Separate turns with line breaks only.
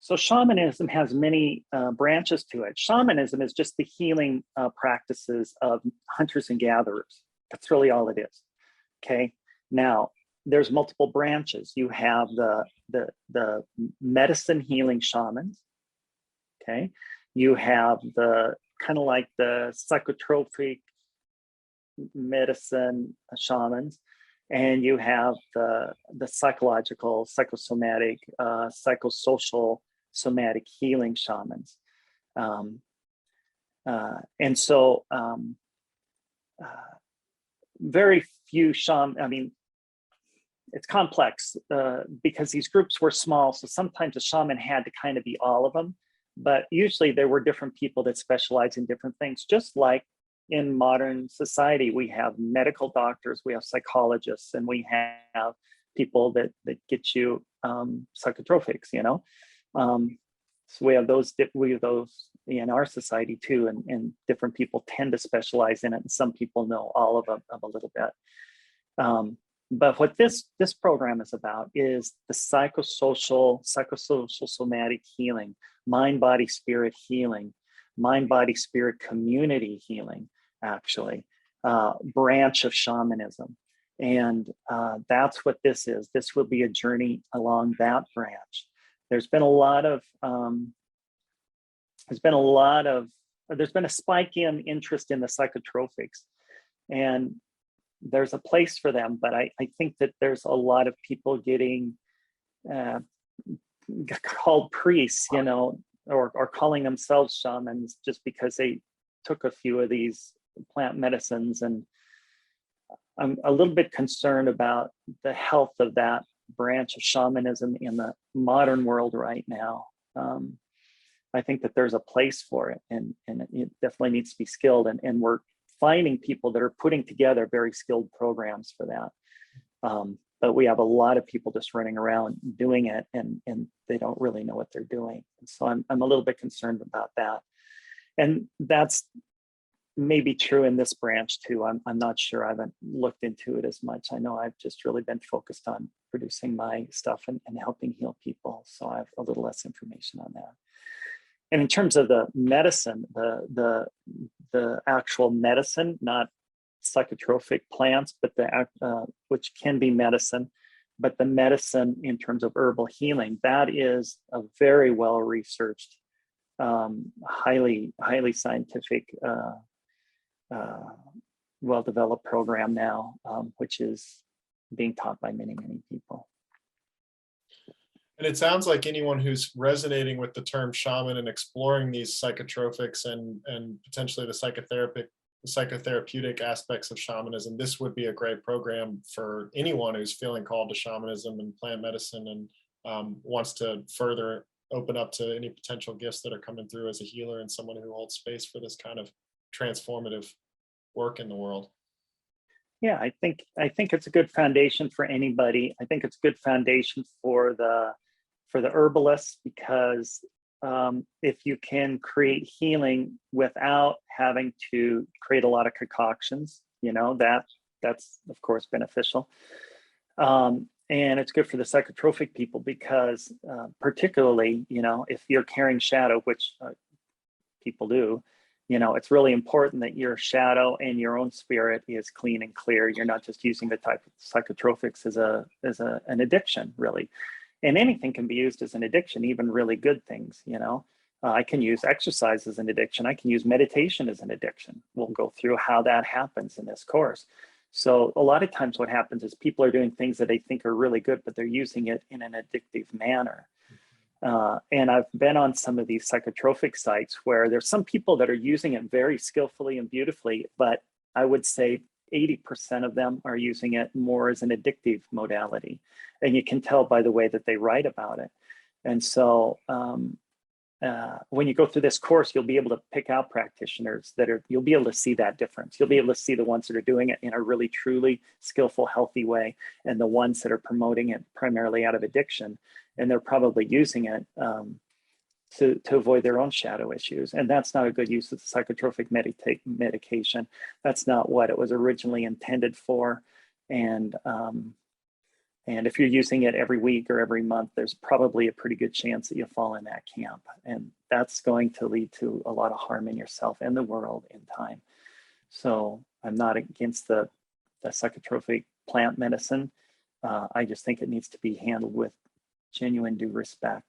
So shamanism has many branches to it. Shamanism is just the healing practices of hunters and gatherers. That's really all it is. Okay. Now, there's multiple branches. You have the medicine healing shamans. Okay. You have the kind of like the psychotrophic medicine shamans, and you have the psychological, psychosomatic, psychosocial, somatic healing shamans. And so very few shaman, I mean, it's complex because these groups were small. So sometimes a shaman had to kind of be all of them, but usually there were different people that specialize in different things. Just like in modern society, we have medical doctors, we have psychologists, and we have people that get you psychotropics, you know? So we have those in our society too, and different people tend to specialize in it, and some people know all of them a little bit. But what this program is about is the psychosocial somatic healing, mind, body, spirit healing, mind, body, spirit community healing, actually, branch of shamanism. And that's what this is. This will be a journey along that branch. There's been a spike in interest in the psychotropics, and there's a place for them, but I think that there's a lot of people getting called priests, you know, or calling themselves shamans just because they took a few of these plant medicines. And I'm a little bit concerned about the health of that branch of shamanism in the modern world right now. I think that there's a place for it, and it definitely needs to be skilled, and we're finding people that are putting together very skilled programs for that. But we have a lot of people just running around doing it, and they don't really know what they're doing. And so I'm a little bit concerned about that. And that's maybe true in this branch too. I'm not sure. I haven't looked into it as much. I know I've just really been focused on producing my stuff and helping heal people. So I have a little less information on that. And in terms of the medicine, the actual medicine, not psychotropic plants, but which can be medicine, but the medicine in terms of herbal healing, that is a very well researched, highly scientific, well developed program now, which is being taught by many people.
And it sounds like anyone who's resonating with the term shaman and exploring these psychotropics and potentially the psychotherapeutic aspects of shamanism, this would be a great program for anyone who's feeling called to shamanism and plant medicine and wants to further open up to any potential gifts that are coming through as a healer and someone who holds space for this kind of transformative work in the world.
Yeah, I think it's a good foundation for anybody. I think it's a good foundation for the herbalists, because if you can create healing without having to create a lot of concoctions, you know, that's of course beneficial. And it's good for the psychotropic people because particularly, you know, if you're carrying shadow, which people do, you know, it's really important that your shadow and your own spirit is clean and clear. You're not just using the type of psychotropics as an addiction, really. And anything can be used as an addiction, even really good things, you know. I can use exercise as an addiction. I can use meditation as an addiction. We'll go through how that happens in this course. So a lot of times what happens is people are doing things that they think are really good, but they're using it in an addictive manner. And I've been on some of these psychotropic sites where there's some people that are using it very skillfully and beautifully, but I would say 80% of them are using it more as an addictive modality. And you can tell by the way that they write about it. And so when you go through this course, you'll be able to pick out practitioners you'll be able to see that difference. You'll be able to see the ones that are doing it in a really, truly skillful, healthy way, and the ones that are promoting it primarily out of addiction. And they're probably using it to avoid their own shadow issues. And that's not a good use of psychotropic medication. That's not what it was originally intended for. And And if you're using it every week or every month, there's probably a pretty good chance that you'll fall in that camp. And that's going to lead to a lot of harm in yourself and the world in time. So I'm not against the psychotropic plant medicine. I just think it needs to be handled with genuine due respect.